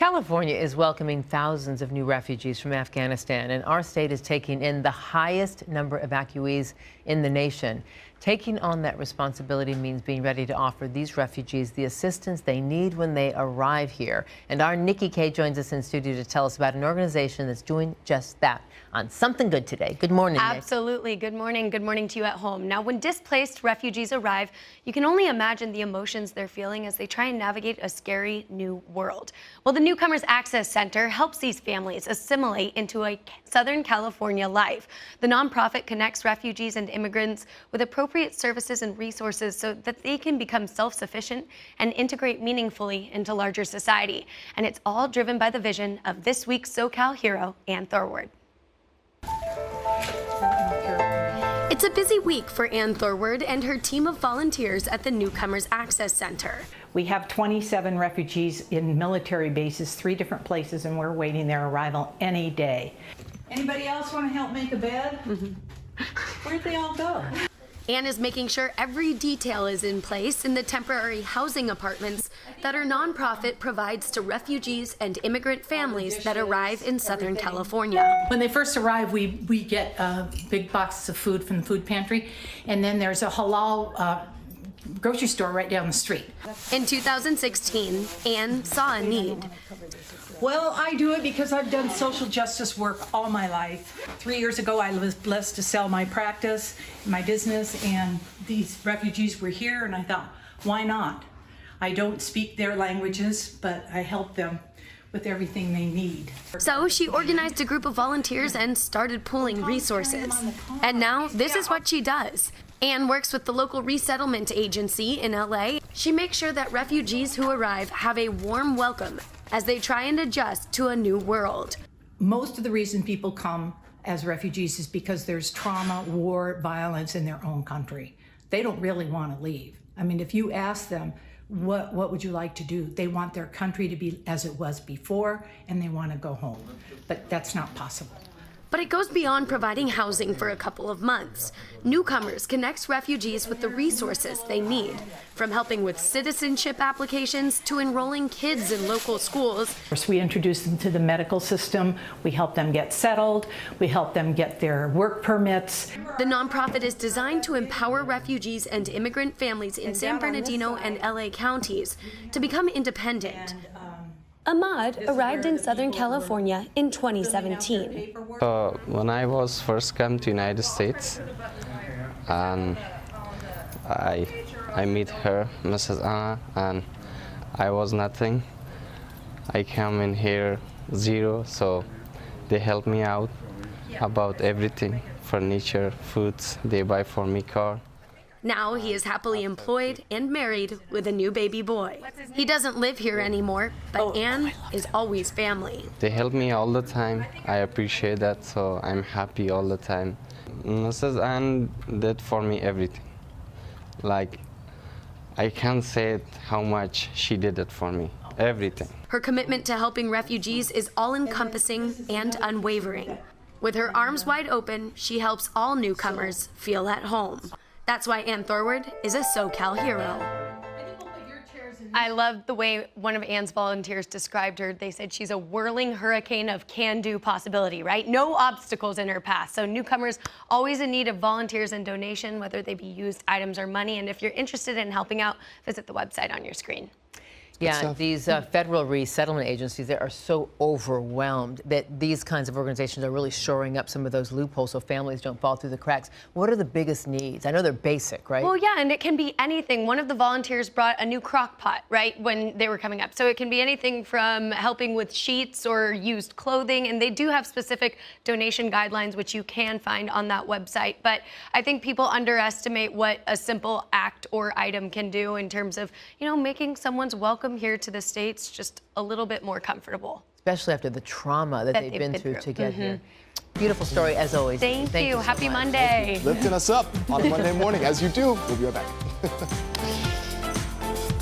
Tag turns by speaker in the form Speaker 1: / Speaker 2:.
Speaker 1: California is welcoming thousands of new refugees from Afghanistan, and our state is taking in the highest number of evacuees in the nation. Taking on that responsibility means being ready to offer these refugees the assistance they need when they arrive here. And our Nikki Kay joins us in studio to tell us about an organization that's doing just that on Something Good today. Good morning, Nick.
Speaker 2: Absolutely. Good morning. Good morning to you at home. Now, when displaced refugees arrive, you can only imagine the emotions they're feeling as they try and navigate a scary new world. Well, the Newcomers Access Center helps these families assimilate into a Southern California life. The nonprofit connects refugees and immigrants with appropriate services and resources so that they can become self-sufficient and integrate meaningfully into larger society. And it's all driven by the vision of this week's SoCal hero, Ann Thorward. It's a busy week for Ann Thorward and her team of volunteers at the Newcomers Access Center.
Speaker 3: We have 27 refugees in military bases, 3 different places, and we're waiting their arrival any day.
Speaker 4: Anybody else want to help make a bed? Where'd they all go?
Speaker 2: Ann is making sure every detail is in place in the temporary housing apartments that her nonprofit provides to refugees and immigrant families that arrive in Southern California.
Speaker 3: When they first arrive, we get big boxes of food from the food pantry, and then there's a halal grocery store right down the street.
Speaker 2: In 2016, Ann saw a need.
Speaker 4: Well, I do it because I've done social justice work all my life. 3 years ago, I was blessed to sell my practice, my business, and these refugees were here, and I thought, why not? I don't speak their languages, but I help them with everything they need.
Speaker 2: So she organized a group of volunteers and started pooling resources. And now this is what she does. Ann works with the local resettlement agency in LA. She makes sure that refugees who arrive have a warm welcome as they try and adjust to a new world.
Speaker 3: Most of the reason people come as refugees is because there's trauma, war, violence in their own country. They don't really want to leave. I mean, if you ask them, what would you like to do? They want their country to be as it was before, and they want to go home. But that's not possible.
Speaker 2: But it goes beyond providing housing for a couple of months. Newcomers connects refugees with the resources they need, from helping with citizenship applications to enrolling kids in local schools.
Speaker 3: We introduce them to the medical system, we help them get settled, we help them get their work permits.
Speaker 2: The nonprofit is designed to empower refugees and immigrant families in San Bernardino and LA counties to become independent. Ahmad arrived in Southern California in 2017.
Speaker 5: When I was first come to United States, and I meet her, Mrs. Anna, and I was nothing. I come in here zero, so they help me out about everything, furniture, foods, they buy for me car.
Speaker 2: Now he is happily employed and married with a new baby boy. He doesn't live here anymore, but Ann is always family.
Speaker 5: They help me all the time. I appreciate that, so I'm happy all the time. Mrs. Ann did for me everything. Like, I can't say it how much she did it for me, everything.
Speaker 2: Her commitment to helping refugees is all-encompassing and unwavering. With her arms wide open, she helps all newcomers feel at home. That's why Ann Thorward is a SoCal hero. I love the way one of Ann's volunteers described her. They said she's a whirling hurricane of can-do possibility, right? No obstacles in her path. So newcomers always in need of volunteers and donation, whether they be used items or money. And if you're interested in helping out, visit the website on your screen.
Speaker 1: Yeah, these federal resettlement agencies, they are so overwhelmed that these kinds of organizations are really shoring up some of those loopholes so families don't fall through the cracks. What are the biggest needs? I know they're basic, right?
Speaker 2: Well, yeah, and it can be anything. One of the volunteers brought a new crock pot, right, when they were coming up. So it can be anything from helping with sheets or used clothing, and they do have specific donation guidelines, which you can find on that website. But I think people underestimate what a simple act or item can do in terms of, you know, making someone's welcome here to the States just a little bit more comfortable.
Speaker 1: Especially after the trauma that they've been through to get here. Beautiful story as always.
Speaker 2: Thank you.
Speaker 1: So
Speaker 2: Happy
Speaker 1: much.
Speaker 2: Monday.
Speaker 6: Lifting us up on a Monday morning, as you do. We'll be right back.